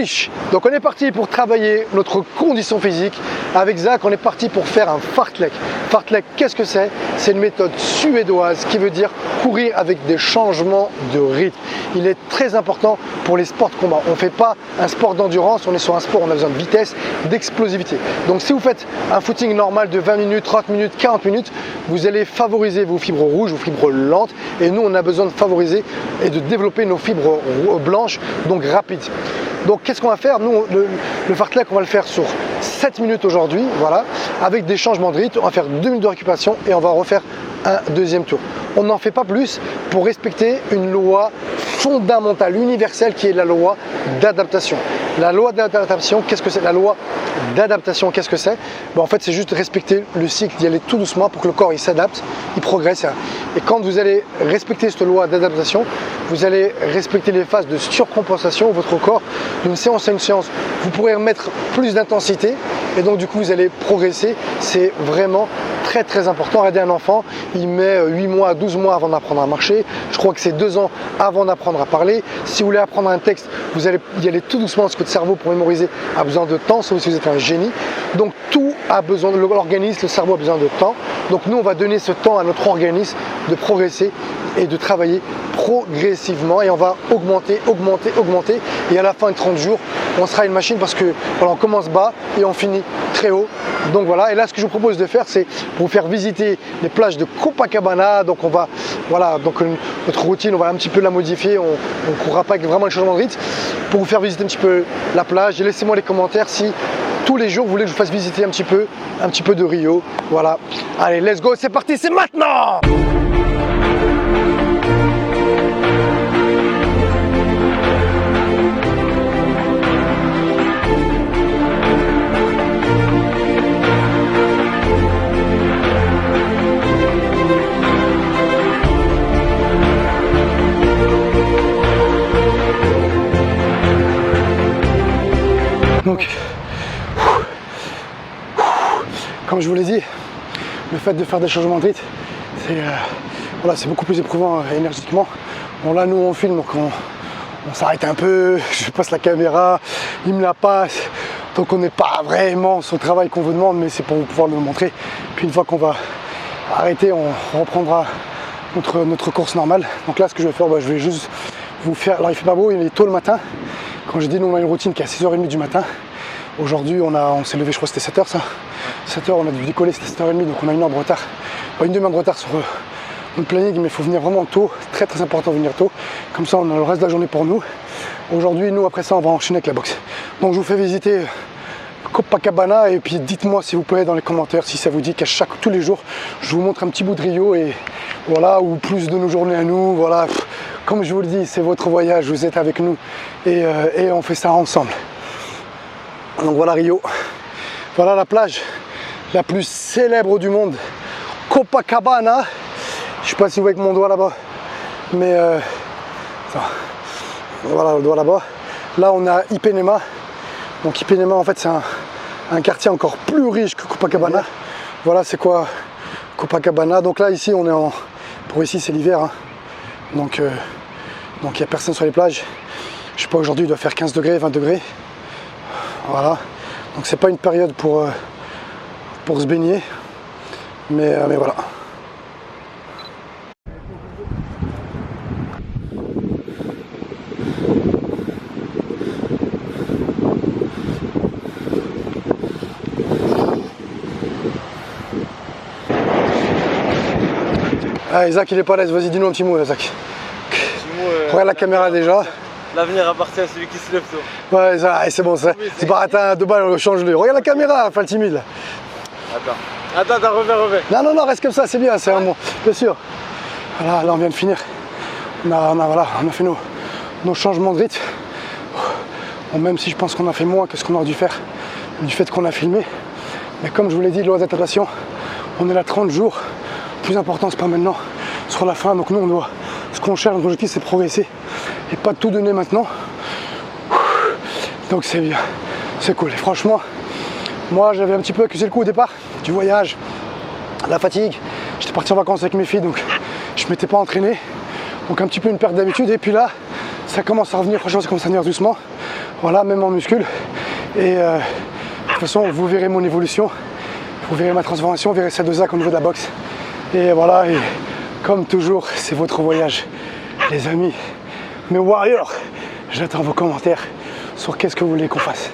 Wesh! Donc on est parti pour travailler notre condition physique. Avec Zach, on est parti pour faire un fartlek. Fartlek, qu'est-ce que c'est? C'est une méthode suédoise qui veut dire courir avec des changements de rythme. Il est très important pour les sports de combat. On ne fait pas un sport d'endurance, on est sur un sport où on a besoin de vitesse, d'explosivité. Donc si vous faites un footing normal de 20 minutes, 30 minutes, 40 minutes, vous allez favoriser vos fibres rouges, vos fibres lentes. Et nous, on a besoin de favoriser et de développer nos fibres blanches, donc rapides. Donc qu'est-ce qu'on va faire? Nous, le fartlek, on va le faire sur 7 minutes aujourd'hui, voilà, avec des changements de rythme. On va faire 2 minutes de récupération et on va refaire un deuxième tour. On n'en fait pas plus pour respecter une loi fondamentale, universelle, qui est la loi d'adaptation. La loi d'adaptation, qu'est-ce que c'est? La loi d'adaptation, qu'est-ce que c'est? En fait, c'est juste respecter le cycle, d'y aller tout doucement pour que le corps il s'adapte, il progresse. Et quand vous allez respecter cette loi d'adaptation, vous allez respecter les phases de surcompensation. Votre corps, d'une séance à une séance, vous pourrez remettre plus d'intensité et donc du coup vous allez progresser. C'est vraiment très très important. Regardez un enfant, il met 8 mois, 12 mois avant d'apprendre à marcher. Je crois que c'est 2 ans avant d'apprendre à parler. Si vous voulez apprendre un texte, vous allez y aller tout doucement parce que votre cerveau pour mémoriser a besoin de temps, sauf si vous êtes un génie. Donc tout a besoin, l'organisme, le cerveau a besoin de temps. Donc nous on va donner ce temps à notre organisme de progresser et de travailler progressivement et on va augmenter et à la fin de 30 jours on sera une machine parce que voilà, on commence bas et on finit très haut. Donc voilà, et là ce que je vous propose de faire, c'est pour vous faire visiter les plages de Copacabana. Donc on va, voilà, donc notre routine on va un petit peu la modifier, on ne courra pas avec vraiment les changements de rythme, pour vous faire visiter un petit peu la plage. Et laissez-moi les commentaires si tous les jours vous voulez que je vous fasse visiter un petit peu de Rio. Voilà, allez let's go, c'est parti, c'est maintenant. Donc, comme je vous l'ai dit, le fait de faire des changements de rythme, c'est beaucoup plus éprouvant énergétiquement. Bon là, nous on filme, donc on s'arrête un peu, je passe la caméra, il me la passe, donc on n'est pas vraiment sur le travail qu'on vous demande, mais c'est pour pouvoir le montrer. Puis une fois qu'on va arrêter, on reprendra notre course normale. Donc là, ce que je vais faire, je vais juste vous faire, alors il fait pas beau, il est tôt le matin. Quand j'ai dit, nous on a une routine qui est à 6h30 du matin. Aujourd'hui, on s'est levé, je crois que c'était 7h ça. 7h, on a dû décoller, c'était 7h30, donc on a 1 heure de retard. Pas une demi-heure de retard sur notre planning, mais il faut venir vraiment tôt. Très très important de venir tôt. Comme ça, on a le reste de la journée pour nous. Aujourd'hui, nous, après ça, on va enchaîner avec la boxe. Donc je vous fais visiter Copacabana et puis dites-moi s'il vous plaît dans les commentaires si ça vous dit tous les jours, je vous montre un petit bout de Rio et voilà, ou plus de nos journées à nous. Voilà. Comme je vous le dis, c'est votre voyage, vous êtes avec nous et on fait ça ensemble. Donc voilà Rio, voilà la plage la plus célèbre du monde, Copacabana. Je ne sais pas si vous voyez avec mon doigt là-bas, mais voilà le doigt là-bas. Là on a Ipanema. Donc Ipanema en fait c'est un quartier encore plus riche que Copacabana. Voilà c'est quoi Copacabana. Donc là ici on est pour ici c'est l'hiver, hein. Donc il n'y a personne sur les plages. Je sais pas, aujourd'hui il doit faire 15 degrés, 20 degrés. Voilà. Donc c'est pas une période pour se baigner. Mais voilà. Allez Zach il est pas à l'aise, vas-y dis-nous un petit mot Zach. Regarde la caméra déjà. L'avenir appartient à celui qui se lève tôt. Ouais, c'est bon, c'est pas atteint 2 balles, change-le. Regarde la caméra, enfin le timide là. Attends, reviens. Non, reste comme ça, c'est bien, c'est un bon, bien sûr. Voilà, là on vient de finir. On a fait nos changements de rythme. Bon, même si je pense qu'on a fait moins que ce qu'on aurait dû faire du fait qu'on a filmé. Mais comme je vous l'ai dit, loi d'adaptation, on est là 30 jours. Le plus important, c'est pas maintenant, sur la fin. Donc nous, ce qu'on cherche, notre objectif, c'est progresser et pas tout donner maintenant. Donc c'est bien, c'est cool. Et franchement, moi j'avais un petit peu accusé le coup au départ du voyage, la fatigue. J'étais parti en vacances avec mes filles, donc je ne m'étais pas entraîné. Donc un petit peu une perte d'habitude. Et puis là, ça commence à revenir, franchement ça commence à venir doucement. Voilà, même en muscule. Et de toute façon, vous verrez mon évolution, vous verrez ma transformation, vous verrez celle de Zach au niveau de la boxe. Et voilà, et comme toujours, c'est votre voyage, les amis. Mes warriors, j'attends vos commentaires sur qu'est-ce que vous voulez qu'on fasse.